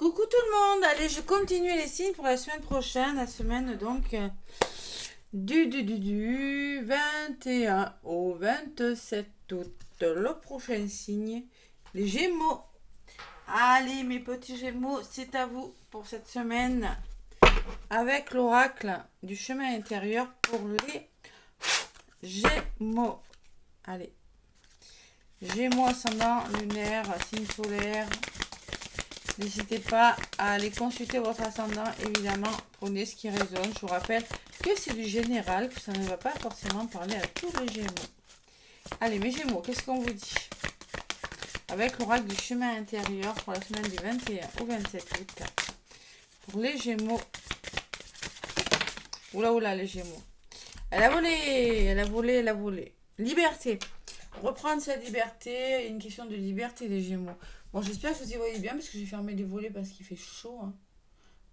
Coucou tout le monde, allez je continue les signes pour la semaine prochaine, la semaine donc du 21 au 27 août. Le prochain signe, les Gémeaux. Allez mes petits Gémeaux, c'est à vous pour cette semaine avec l'oracle du chemin intérieur pour les Gémeaux. Allez, Gémeaux ascendant lunaire, signe solaire. N'hésitez pas à aller consulter votre ascendant, évidemment, prenez ce qui résonne. Je vous rappelle que c'est du général, que ça ne va pas forcément parler à tous les Gémeaux. Allez, mes Gémeaux, qu'est-ce qu'on vous dit? Avec l'oracle du chemin intérieur pour la semaine du 21 au 27 août. Pour les Gémeaux. Oula, les Gémeaux. Elle a volé. Liberté. Reprendre sa liberté, une question de liberté des Gémeaux. Bon, j'espère que vous y voyez bien parce que j'ai fermé les volets parce qu'il fait chaud. Hein.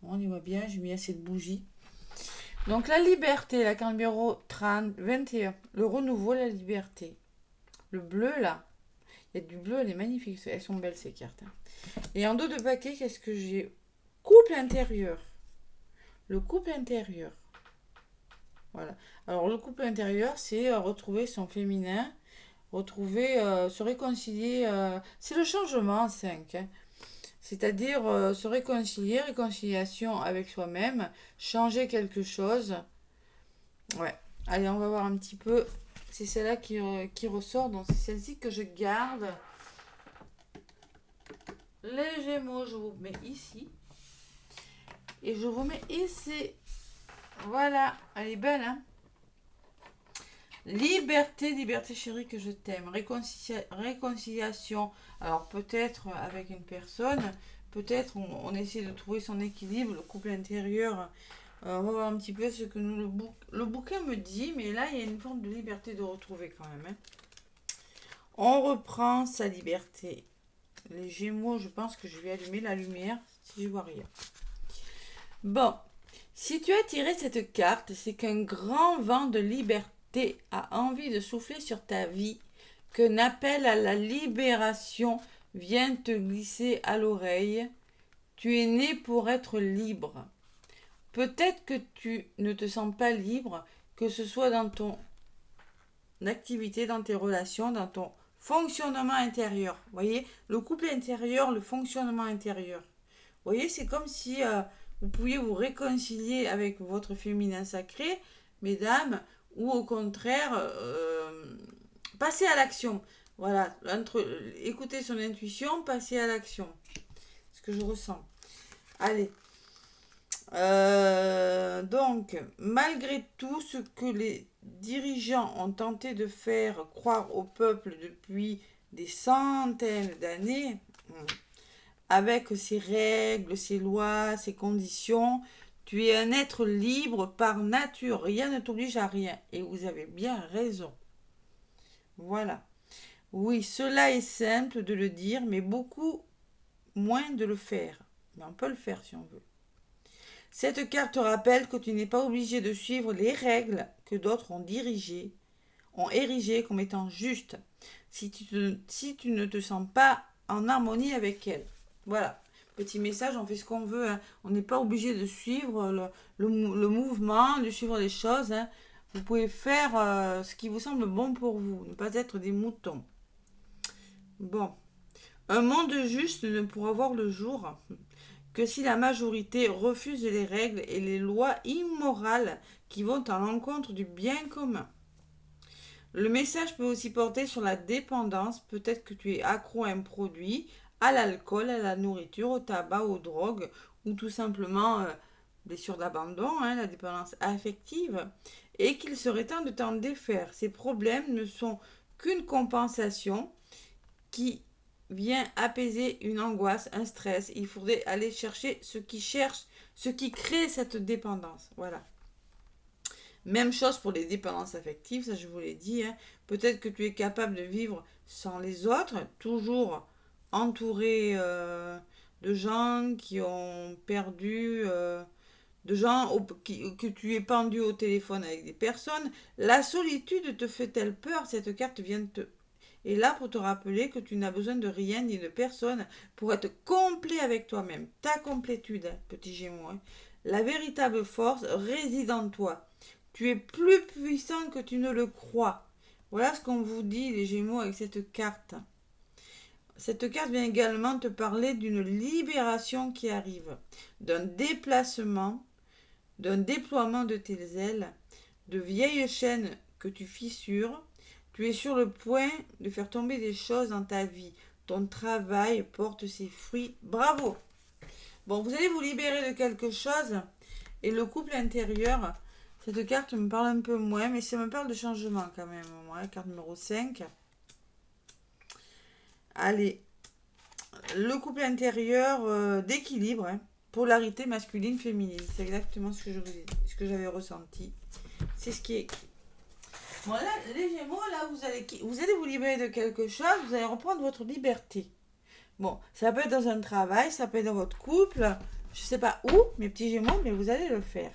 Bon, on y voit bien, j'ai mis assez de bougies. Donc la liberté, la carte numéro 30, 21, le renouveau, la liberté. Le bleu là, il y a du bleu, elle est magnifique, elles sont belles ces cartes. Hein. Et en dos de paquet, qu'est-ce que j'ai? Couple intérieur. Le couple intérieur. Voilà. Alors le couple intérieur, c'est retrouver son féminin, retrouver, se réconcilier. C'est le changement 5. Hein. C'est-à-dire se réconcilier, réconciliation avec soi-même, changer quelque chose. Ouais. Allez, on va voir un petit peu. C'est celle-là qui ressort, donc c'est celle-ci que je garde. Les Gémeaux, je vous mets ici. Et je vous mets ici. Voilà, elle est belle, hein? Liberté chérie que je t'aime. Réconciliation. Alors peut-être avec une personne, peut-être on essaie de trouver son équilibre, le couple intérieur. On va voir un petit peu ce que le bouquin me dit, mais là il y a une forme de liberté de retrouver quand même. Hein. On reprend sa liberté. Les Gémeaux, je pense que je vais allumer la lumière si je vois rien. Bon, si tu as tiré cette carte, c'est qu'un grand vent de liberté a envie de souffler sur ta vie, qu'un appel à la libération vient te glisser à l'oreille. Tu es né pour être libre. Peut-être que tu ne te sens pas libre, que ce soit dans ton activité, dans tes relations, dans ton fonctionnement intérieur. Vous voyez, le couple intérieur, le fonctionnement intérieur. Vous voyez, c'est comme si vous pouviez vous réconcilier avec votre féminin sacré, mesdames, ou au contraire, passer à l'action. Voilà, écouter son intuition, passer à l'action. Ce que je ressens. Allez. Donc, malgré tout ce que les dirigeants ont tenté de faire croire au peuple depuis des centaines d'années, avec ses règles, ses lois, ses conditions, tu es un être libre par nature, rien ne t'oblige à rien. Et vous avez bien raison. Voilà. Oui, cela est simple de le dire, mais beaucoup moins de le faire. Mais on peut le faire si on veut. Cette carte te rappelle que tu n'es pas obligé de suivre les règles que d'autres ont érigées comme étant justes, si tu ne te sens pas en harmonie avec elles. Voilà, petit message, on fait ce qu'on veut, hein. On n'est pas obligé de suivre le mouvement, de suivre les choses. Hein. Vous pouvez faire ce qui vous semble bon pour vous, ne pas être des moutons. Bon, un monde juste ne pourra voir le jour que si la majorité refuse les règles et les lois immorales qui vont à l'encontre du bien commun. Le message peut aussi porter sur la dépendance. Peut-être que tu es accro à un produit, à l'alcool, à la nourriture, au tabac, aux drogues, ou tout simplement blessure d'abandon, hein, la dépendance affective, et qu'il serait temps de t'en défaire. Ces problèmes ne sont qu'une compensation qui vient apaiser une angoisse, un stress. Il faudrait aller chercher ce qui crée cette dépendance. Voilà. Même chose pour les dépendances affectives, ça je vous l'ai dit. Hein. Peut-être que tu es capable de vivre sans les autres, toujours entouré de gens qui ont perdu, de gens que tu es pendu au téléphone avec des personnes. La solitude te fait-elle peur? Cette carte vient te est là pour te rappeler que tu n'as besoin de rien ni de personne pour être complet avec toi-même. Ta complétude, hein, petit Gémeaux. Hein. La véritable force réside en toi. Tu es plus puissant que tu ne le crois. Voilà ce qu'on vous dit, les Gémeaux, avec cette carte. Cette carte vient également te parler d'une libération qui arrive, d'un déplacement, d'un déploiement de tes ailes, de vieilles chaînes que tu fissures. Tu es sur le point de faire tomber des choses dans ta vie. Ton travail porte ses fruits. Bravo! Bon, vous allez vous libérer de quelque chose. Et le couple intérieur, cette carte me parle un peu moins, mais ça me parle de changement quand même. Moi, carte numéro 5. Allez, le couple intérieur d'équilibre, hein, polarité masculine-féminine. C'est exactement ce que je vous ai dit, ce que j'avais ressenti. C'est ce qui est écrit. Bon, là, les Gémeaux, là, vous allez vous libérer de quelque chose, vous allez reprendre votre liberté. Bon, ça peut être dans un travail, ça peut être dans votre couple, je sais pas où, mes petits Gémeaux, mais vous allez le faire.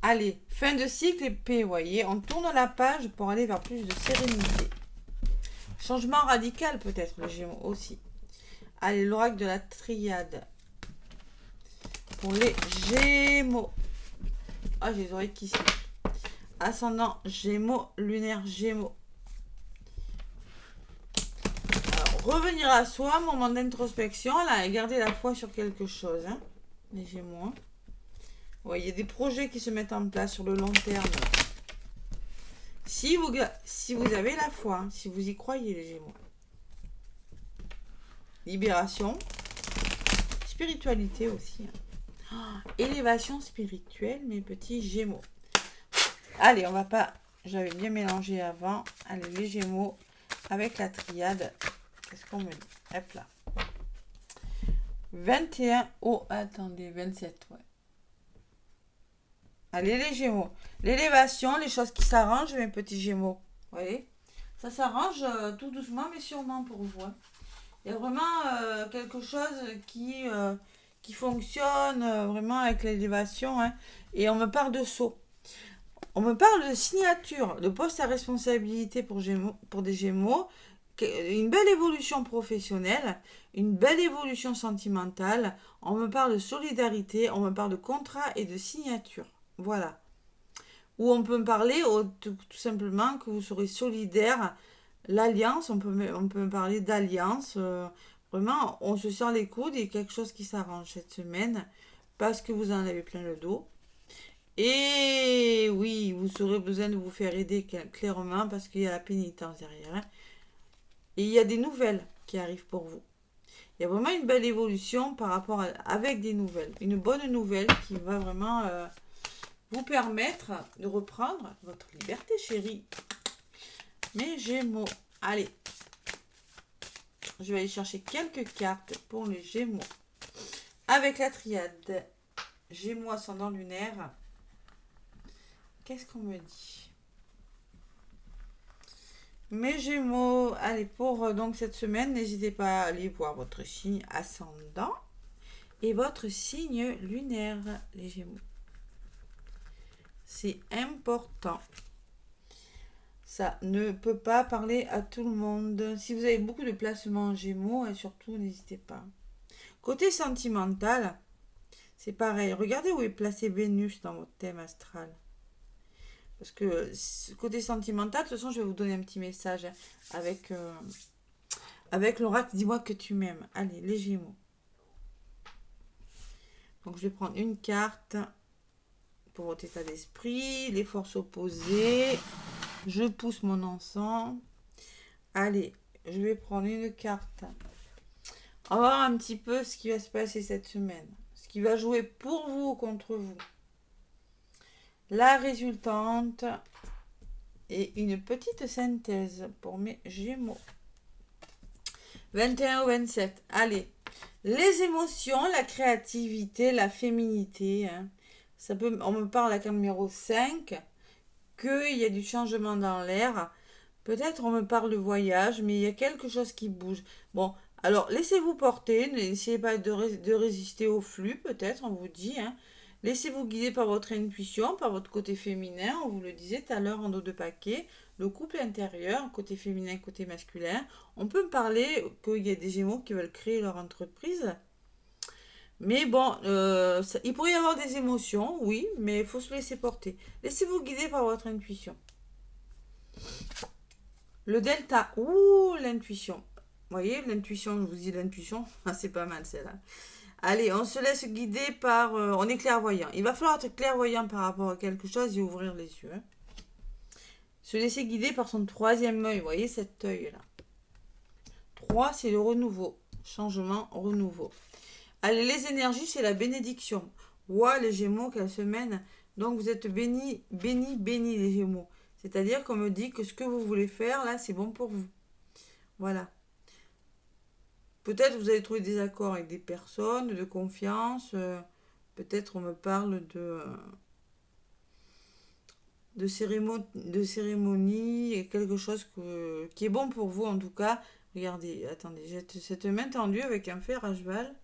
Allez, fin de cycle et paix, vous voyez, on tourne la page pour aller vers plus de sérénité. Changement radical peut-être, les Gémeaux aussi. Allez, l'oracle de la triade. Pour les Gémeaux. Ah, j'ai les oreilles qui sifflent. Ascendant Gémeaux, lunaire Gémeaux. Alors, revenir à soi, moment d'introspection, là, et garder la foi sur quelque chose, hein, les Gémeaux. Hein. Ouais, il y a des projets qui se mettent en place sur le long terme. Si vous avez la foi, hein, si vous y croyez, les Gémeaux. Libération. Spiritualité aussi. Hein. Oh, élévation spirituelle, mes petits Gémeaux. Allez, on va pas... J'avais bien mélangé avant. Allez, les Gémeaux avec la triade. Qu'est-ce qu'on me dit? Hop là. 21. Oh, attendez, 27, ouais. Allez, les Gémeaux. L'élévation, les choses qui s'arrangent, mes petits Gémeaux. Vous voyez? Ça s'arrange tout doucement, mais sûrement pour vous. Hein. Il y a vraiment quelque chose qui fonctionne vraiment avec l'élévation. Hein. Et on me parle de saut. On me parle de signature, de poste à responsabilité pour des Gémeaux, une belle évolution professionnelle, une belle évolution sentimentale. On me parle de solidarité, on me parle de contrat et de signature. Voilà. Ou on peut me parler tout simplement que vous serez solidaire. L'alliance, on peut me parler d'alliance. Vraiment, on se sent les coudes et quelque chose qui s'arrange cette semaine parce que vous en avez plein le dos. Et oui, vous aurez besoin de vous faire aider clairement parce qu'il y a la pénitence derrière. Hein. Et il y a des nouvelles qui arrivent pour vous. Il y a vraiment une belle évolution avec des nouvelles. Une bonne nouvelle qui va vraiment vous permettre de reprendre votre liberté, chérie. Mes Gémeaux. Allez. Je vais aller chercher quelques cartes pour les Gémeaux. Avec la triade. Gémeaux ascendant lunaire. Qu'est-ce qu'on me dit? Mes Gémeaux, allez, pour donc cette semaine, n'hésitez pas à aller voir votre signe ascendant et votre signe lunaire, les Gémeaux. C'est important. Ça ne peut pas parler à tout le monde. Si vous avez beaucoup de placements en Gémeaux, et surtout, n'hésitez pas. Côté sentimental, c'est pareil. Regardez où est placé Vénus dans votre thème astral. Parce que côté sentimental, de toute façon, je vais vous donner un petit message avec l'oracle. Dis-moi que tu m'aimes. Allez, les Gémeaux. Donc, je vais prendre une carte pour votre état d'esprit. Les forces opposées. Je pousse mon encens. Allez, je vais prendre une carte. On va voir un petit peu ce qui va se passer cette semaine. Ce qui va jouer pour vous ou contre vous. La résultante et une petite synthèse pour mes Gémeaux. 21 ou 27. Allez, les émotions, la créativité, la féminité. Hein. On me parle à la numéro 5 qu'il y a du changement dans l'air. Peut-être on me parle de voyage, mais il y a quelque chose qui bouge. Bon, alors laissez-vous porter. N'essayez pas de résister au flux, peut-être, on vous dit. Hein. Laissez-vous guider par votre intuition, par votre côté féminin. On vous le disait tout à l'heure en dos de paquet. le couple intérieur, côté féminin, côté masculin. On peut me parler qu'il y a des Gémeaux qui veulent créer leur entreprise. Mais bon, il pourrait y avoir des émotions, oui, mais il faut se laisser porter. Laissez-vous guider par votre intuition. Le delta, ouh, l'intuition. Vous voyez, l'intuition, je vous dis l'intuition, c'est pas mal celle-là. Allez, on se laisse guider par... on est clairvoyant. Il va falloir être clairvoyant par rapport à quelque chose et ouvrir les yeux. Hein. Se laisser guider par son troisième œil. Vous voyez cet œil-là. 3, c'est le renouveau. Changement, renouveau. Allez, les énergies, c'est la bénédiction. Ouah, les Gémeaux, quelle semaine. Donc, vous êtes bénis, bénis, bénis, les Gémeaux. C'est-à-dire qu'on me dit que ce que vous voulez faire, là, c'est bon pour vous. Voilà. Peut-être vous allez trouver des accords avec des personnes de confiance. Peut-être on me parle de cérémonie, quelque chose qui est bon pour vous en tout cas. Regardez, attendez, j'ai cette main tendue avec un fer à cheval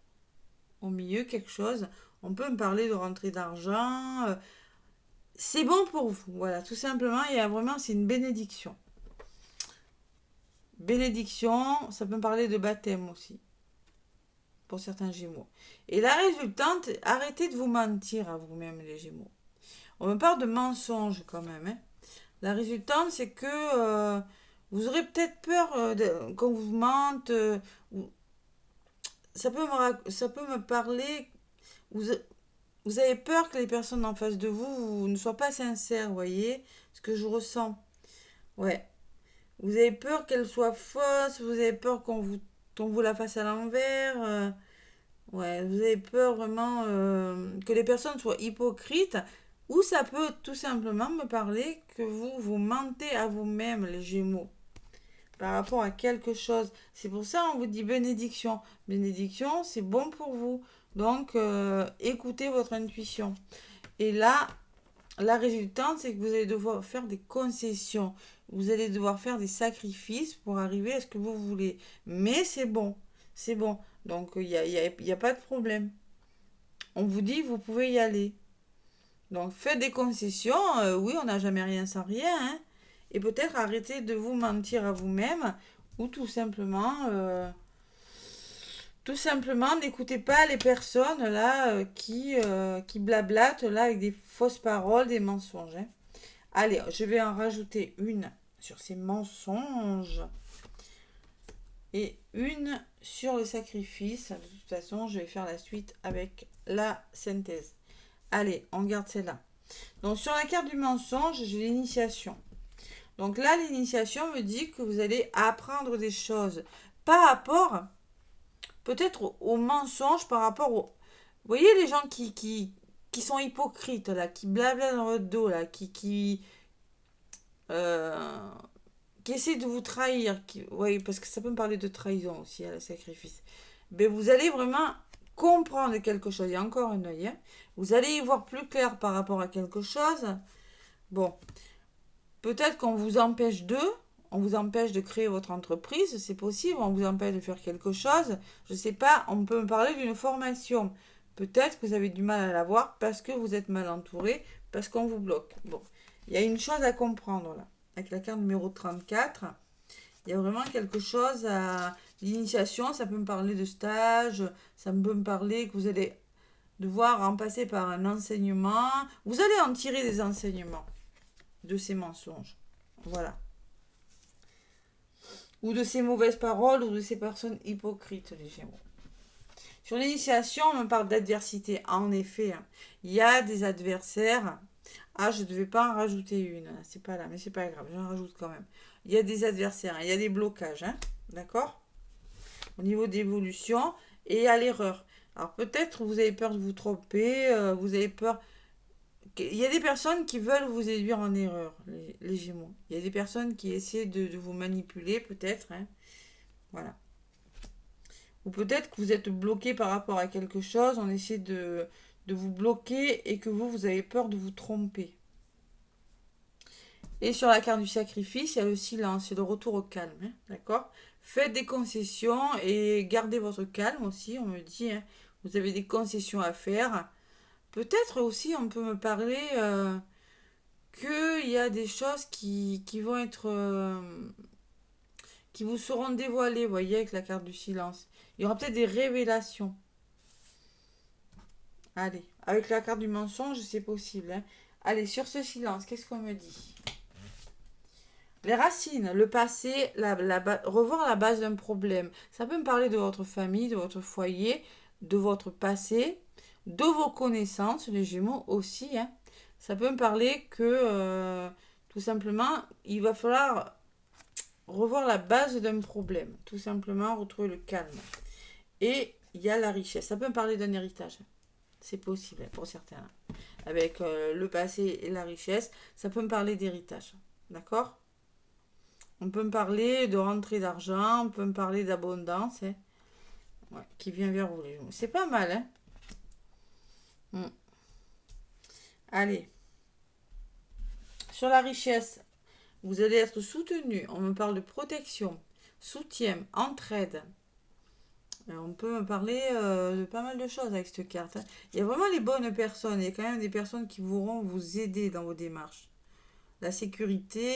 au milieu, quelque chose. On peut me parler de rentrée d'argent. C'est bon pour vous, voilà, tout simplement. Il y a vraiment, c'est une bénédiction. Bénédiction, ça peut me parler de baptême aussi, pour certains Gémeaux. Et la résultante, arrêtez de vous mentir à vous-même, les Gémeaux. On me parle de mensonges quand même. Hein. La résultante, c'est que vous aurez peut-être peur qu'on vous mente. Ça peut me parler. Vous avez peur que les personnes en face de vous ne soient pas sincères, vous voyez ce que je ressens. Ouais. Vous avez peur qu'elles soient fausses, vous avez peur qu'on vous la fasse à l'envers. Ouais, vous avez peur vraiment que les personnes soient hypocrites. Ou ça peut tout simplement me parler que vous mentez à vous-même, les Gémeaux, par rapport à quelque chose. C'est pour ça qu'on vous dit bénédiction. Bénédiction, c'est bon pour vous. Donc, écoutez votre intuition. Et là, la résultante, c'est que vous allez devoir faire des concessions. Vous allez devoir faire des sacrifices pour arriver à ce que vous voulez. Mais c'est bon. C'est bon. Donc, il n'y a pas de problème. On vous dit, vous pouvez y aller. Donc, faites des concessions. Oui, on n'a jamais rien sans rien. Hein. Et peut-être arrêtez de vous mentir à vous-même. Ou tout simplement... n'écoutez pas les personnes là qui blablatent là avec des fausses paroles, des mensonges. Hein. Allez, je vais en rajouter une sur ces mensonges et une sur le sacrifice. De toute façon, je vais faire la suite avec la synthèse. Allez, on garde celle-là. Donc, sur la carte du mensonge, j'ai l'initiation. Donc là, l'initiation me dit que vous allez apprendre des choses par rapport, peut-être au mensonge, par rapport au... Vous voyez les gens qui sont hypocrites, là, qui blablatent dans votre dos, là, qui essaient de vous trahir. Oui, parce que ça peut me parler de trahison aussi, le sacrifice. Mais vous allez vraiment comprendre quelque chose. Il y a encore un œil. Hein. Vous allez y voir plus clair par rapport à quelque chose. Bon, peut-être qu'on vous empêche on vous empêche de créer votre entreprise, c'est possible, on vous empêche de faire quelque chose, je ne sais pas, on peut me parler d'une formation. Peut-être que vous avez du mal à l'avoir parce que vous êtes mal entouré, parce qu'on vous bloque. Bon, il y a une chose à comprendre là, avec la carte numéro 34, il y a vraiment quelque chose à... L'initiation, ça peut me parler de stage, ça peut me parler que vous allez devoir en passer par un enseignement, vous allez en tirer des enseignements de ces mensonges. Voilà. Ou de ces mauvaises paroles, ou de ces personnes hypocrites, les Gémeaux. Sur l'initiation, on me parle d'adversité. En effet, hein, il y a des adversaires. Ah, je ne devais pas en rajouter une. C'est pas là, mais c'est pas grave, j'en rajoute quand même. Il y a des adversaires, il y a des blocages, hein, d'accord? Au niveau d'évolution et à l'erreur. Alors peut-être vous avez peur de vous tromper, vous avez peur... Il y a des personnes qui veulent vous induire en erreur, les Gémeaux. Il y a des personnes qui essaient de vous manipuler, peut-être. Hein. Voilà. Ou peut-être que vous êtes bloqué par rapport à quelque chose, on essaie de vous bloquer et que vous avez peur de vous tromper. Et sur la carte du sacrifice, il y a le silence, c'est le retour au calme. Hein, d'accord ? Faites des concessions et gardez votre calme aussi, on me dit. Hein, vous avez des concessions à faire. Peut-être aussi, on peut me parler qu'il y a des choses qui vont être... qui vous seront dévoilées, vous voyez, avec la carte du silence. Il y aura peut-être des révélations. Allez, avec la carte du mensonge, c'est possible. Hein. Allez, sur ce silence, qu'est-ce qu'on me dit? Les racines, le passé, revoir la base d'un problème. Ça peut me parler de votre famille, de votre foyer, de votre passé, de vos connaissances, les Gémeaux aussi. Hein. Ça peut me parler que, tout simplement, il va falloir revoir la base d'un problème. Tout simplement, retrouver le calme. Et il y a la richesse. Ça peut me parler d'un héritage. C'est possible pour certains. Avec le passé et la richesse, ça peut me parler d'héritage. D'accord? On peut me parler de rentrée d'argent, on peut me parler d'abondance, hein, ouais, qui vient vers vous, les gens. C'est pas mal, hein? Mm. Allez. Sur la richesse, vous allez être soutenu. On me parle de protection, soutien, entraide. On peut me parler de pas mal de choses avec cette carte. Hein. Il y a vraiment les bonnes personnes. Il y a quand même des personnes qui voudront vous aider dans vos démarches. La sécurité,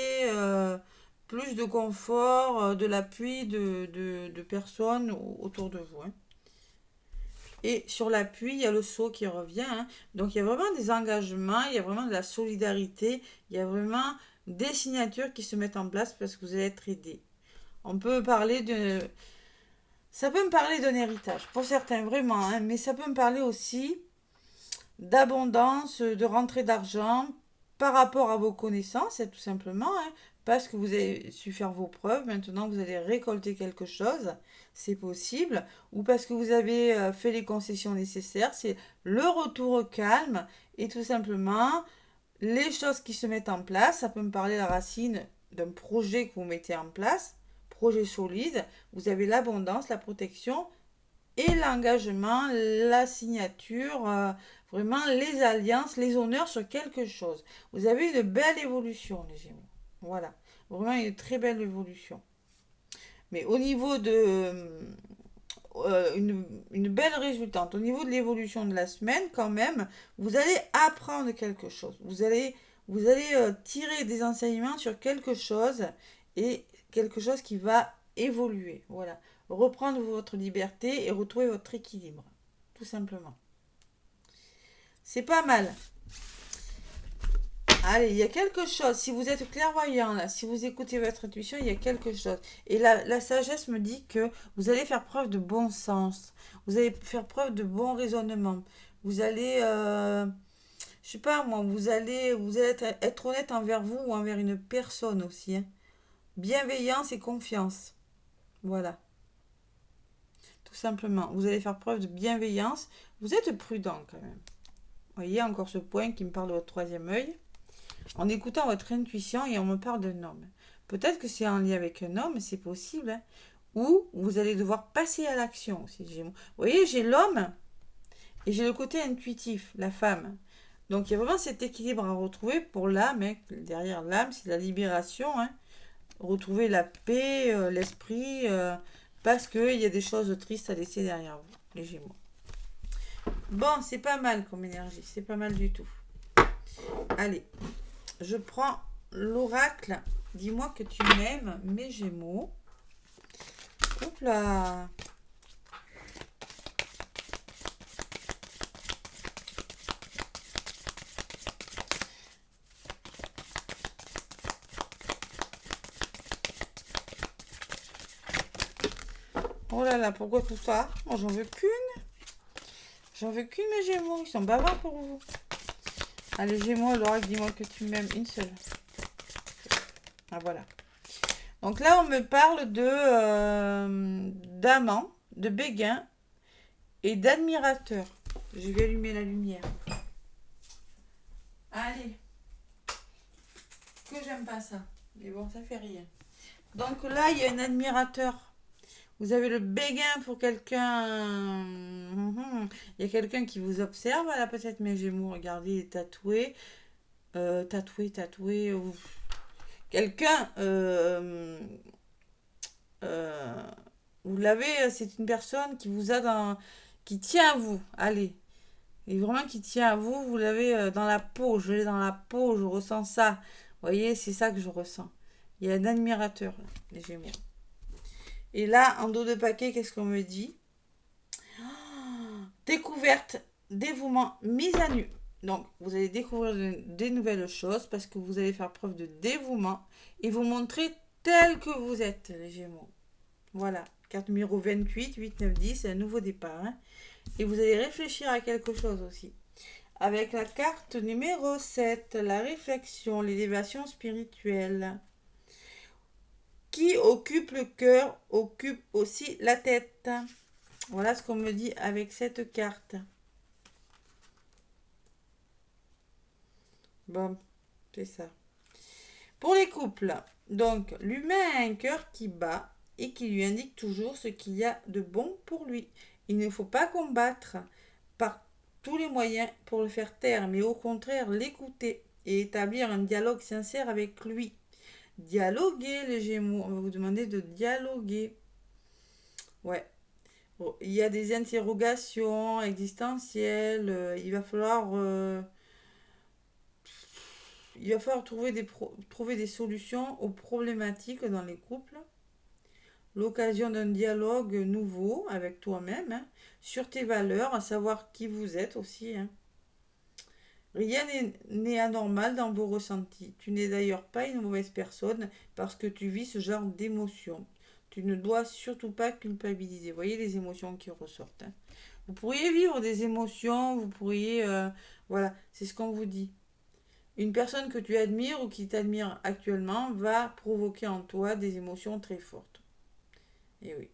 plus de confort, de l'appui de personnes autour de vous. Hein. Et sur l'appui, il y a le sceau qui revient. Hein. Donc il y a vraiment des engagements, il y a vraiment de la solidarité, il y a vraiment des signatures qui se mettent en place parce que vous allez être aidé. On peut parler de... Ça peut me parler d'un héritage, pour certains vraiment, hein, mais ça peut me parler aussi d'abondance, de rentrée d'argent par rapport à vos connaissances, tout simplement, hein, parce que vous avez su faire vos preuves, maintenant vous allez récolter quelque chose, c'est possible, ou parce que vous avez fait les concessions nécessaires, c'est le retour au calme, et tout simplement, les choses qui se mettent en place, ça peut me parler la racine d'un projet que vous mettez en place, projet solide, vous avez l'abondance, la protection, et l'engagement, la signature, vraiment les alliances, les honneurs sur quelque chose. Vous avez une belle évolution, les Gémeaux. Voilà, vraiment une très belle évolution. Mais au niveau de une belle résultante, au niveau de l'évolution de la semaine, quand même, vous allez apprendre quelque chose. Vous allez tirer des enseignements sur quelque chose et quelque chose qui va évoluer. Voilà. Reprendre votre liberté et retrouver votre équilibre. Tout simplement. C'est pas mal. Allez, il y a quelque chose. Si vous êtes clairvoyant, là, si vous écoutez votre intuition, il y a quelque chose. Et la sagesse me dit que vous allez faire preuve de bon sens. Vous allez faire preuve de bon raisonnement. Vous allez, je sais pas moi, vous allez être honnête envers vous ou envers une personne aussi. Hein. Bienveillance et confiance. Voilà, tout simplement. Vous allez faire preuve de bienveillance. Vous êtes prudent quand même. Vous voyez encore ce point qui me parle de votre troisième œil. En écoutant votre intuition et on me parle d'un homme. Peut-être que c'est en lien avec un homme, c'est possible. Hein, ou vous allez devoir passer à l'action aussi, Gémeaux. Vous voyez, j'ai l'homme et j'ai le côté intuitif, la femme. Donc il y a vraiment cet équilibre à retrouver pour l'âme. Hein. Derrière l'âme, c'est la libération. Hein. Retrouver la paix, l'esprit, parce qu'il y a des choses tristes à laisser derrière vous, les Gémeaux. Bon, c'est pas mal comme énergie, c'est pas mal du tout. Allez, je prends l'oracle. Dis-moi que tu m'aimes, mes Gémeaux. Hop là. Oh là là, pourquoi tout ça? Moi, j'en veux qu'une. J'en veux qu'une, mes Gémeaux. Ils sont bavards pour vous. Allez, Gémeaux, l'oracle, dis-moi que tu m'aimes. Une seule. Ah, voilà. Donc là, on me parle d'amant, de béguin et d'admirateur. Je vais allumer la lumière. Allez. Que j'aime pas ça. Mais bon, ça fait rien. Donc là, il y a un admirateur. Vous avez le béguin pour quelqu'un. Il y a quelqu'un qui vous observe. Là, peut-être mes Gémeaux. Regardez, il est tatoué. Tatoué. Quelqu'un. Euh, vous l'avez, c'est une personne qui vous a dans. Qui tient à vous. Allez. et vraiment qui tient à vous, vous l'avez dans la peau, je l'ai dans la peau, je ressens ça. Vous voyez, c'est ça que je ressens. Il y a un admirateur, là, les Gémeaux. Et là, en dos de paquet, qu'est-ce qu'on me dit? Découverte, dévouement, mise à nu. Donc, vous allez découvrir des nouvelles choses parce que vous allez faire preuve de dévouement et vous montrer tel que vous êtes, les Gémeaux. Voilà, carte numéro 28, 8, 9, 10, c'est un nouveau départ. Hein. Et vous allez réfléchir à quelque chose aussi. Avec la carte numéro 7, la réflexion, l'élévation spirituelle. Qui occupe le cœur, occupe aussi la tête. Voilà ce qu'on me dit avec cette carte. Bon, c'est ça. Pour les couples, donc l'humain a un cœur qui bat et qui lui indique toujours ce qu'il y a de bon pour lui. Il ne faut pas combattre par tous les moyens pour le faire taire, mais au contraire l'écouter et établir un dialogue sincère avec lui. Dialoguer les Gémeaux, on va vous demander de dialoguer. Ouais. Bon, il y a des interrogations existentielles, il va falloir trouver des solutions aux problématiques dans les couples. L'occasion d'un dialogue nouveau avec toi-même, hein, sur tes valeurs, à savoir qui vous êtes aussi. Hein. Rien n'est anormal dans vos ressentis. Tu n'es d'ailleurs pas une mauvaise personne parce que tu vis ce genre d'émotions. Tu ne dois surtout pas culpabiliser. Vous voyez les émotions qui ressortent. Hein. Vous pourriez vivre des émotions, vous pourriez... voilà, c'est ce qu'on vous dit. Une personne que tu admires ou qui t'admire actuellement va provoquer en toi des émotions très fortes. Et oui.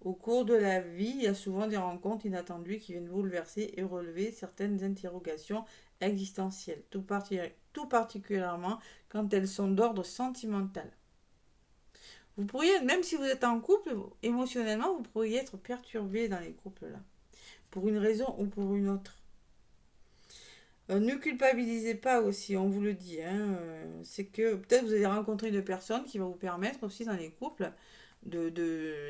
Au cours de la vie, il y a souvent des rencontres inattendues qui viennent bouleverser et relever certaines interrogations existentielles, tout particulièrement quand elles sont d'ordre sentimental. Vous pourriez, même si vous êtes en couple, émotionnellement, vous pourriez être perturbé dans les couples-là, pour une raison ou pour une autre. Ne culpabilisez pas aussi, on vous le dit. Hein, c'est que peut-être vous allez rencontrer une personne qui va vous permettre aussi dans les couples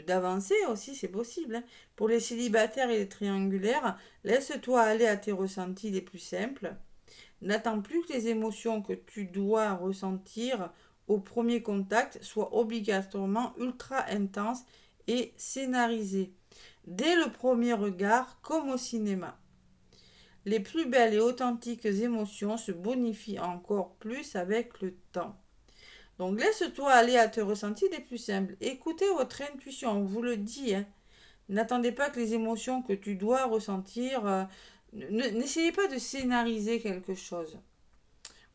d'avancer aussi, c'est possible. Hein. Pour les célibataires et les triangulaires, laisse-toi aller à tes ressentis les plus simples. N'attends plus que les émotions que tu dois ressentir au premier contact soient obligatoirement ultra intenses et scénarisées. Dès le premier regard, comme au cinéma. Les plus belles et authentiques émotions se bonifient encore plus avec le temps. Donc laisse-toi aller à te ressentir les plus simples. Écoutez votre intuition, on vous le dit. Hein. N'attendez pas que les émotions que tu dois ressentir... N'essayez pas de scénariser quelque chose.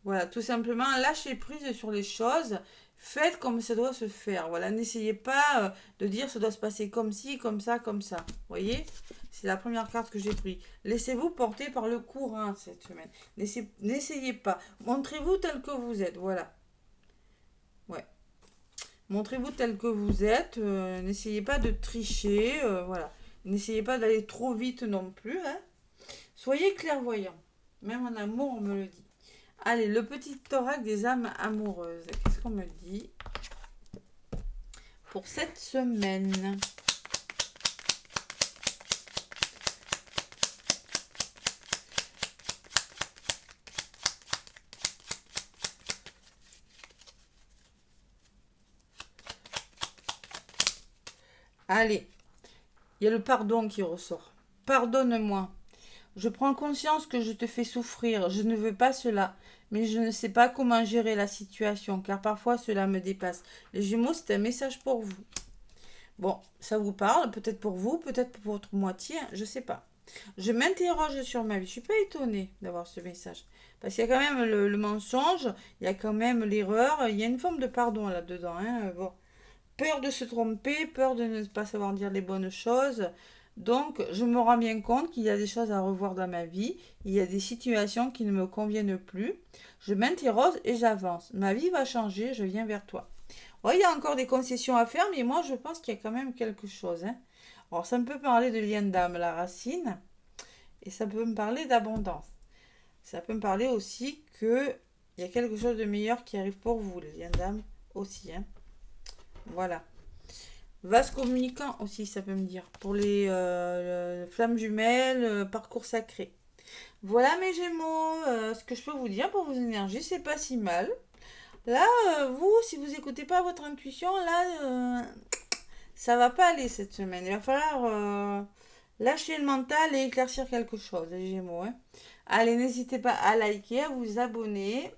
Voilà, tout simplement, lâchez prise sur les choses. Faites comme ça doit se faire. Voilà, n'essayez pas de dire ça doit se passer comme ci, comme ça, comme ça. Vous voyez? C'est la première carte que j'ai prise. Laissez-vous porter par le courant cette semaine. N'essayez pas. Montrez-vous tel que vous êtes. Voilà. Ouais. Montrez-vous tel que vous êtes. N'essayez pas de tricher. Voilà. N'essayez pas d'aller trop vite non plus. Hein. Soyez clairvoyant. Même en amour, on me le dit. Allez, le petit thorax des âmes amoureuses. Qu'est-ce qu'on me dit pour cette semaine? Allez, il y a le pardon qui ressort. Pardonne-moi. Je prends conscience que je te fais souffrir. Je ne veux pas cela. Mais je ne sais pas comment gérer la situation, car parfois cela me dépasse. Les Gémeaux, c'est un message pour vous. Bon, ça vous parle, peut-être pour vous, peut-être pour votre moitié, je ne sais pas. Je m'interroge sur ma vie. Je ne suis pas étonnée d'avoir ce message. Parce qu'il y a quand même le mensonge, il y a quand même l'erreur, il y a une forme de pardon là-dedans. Hein. Bon. Peur de se tromper, peur de ne pas savoir dire les bonnes choses. Donc, je me rends bien compte qu'il y a des choses à revoir dans ma vie. Il y a des situations qui ne me conviennent plus. Je m'interroge et j'avance. Ma vie va changer, je viens vers toi. Ouais, il y a encore des concessions à faire, mais moi, je pense qu'il y a quand même quelque chose. Hein. Alors, ça me peut parler de lien d'âme, la racine, et ça peut me parler d'abondance. Ça peut me parler aussi qu'il y a quelque chose de meilleur qui arrive pour vous, les liens d'âme aussi. Hein. Voilà. Vase communicant aussi, ça peut me dire. Pour les flammes jumelles, parcours sacré. Voilà mes Gémeaux, ce que je peux vous dire pour vos énergies, c'est pas si mal. Là, vous, si vous écoutez pas votre intuition, là, ça va pas aller cette semaine. Il va falloir lâcher le mental et éclaircir quelque chose, les Gémeaux, hein. Allez, n'hésitez pas à liker, à vous abonner,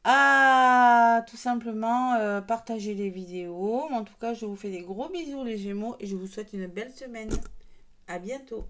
à tout simplement partager les vidéos. En tout cas, je vous fais des gros bisous, les Gémeaux, et je vous souhaite une belle semaine. À bientôt.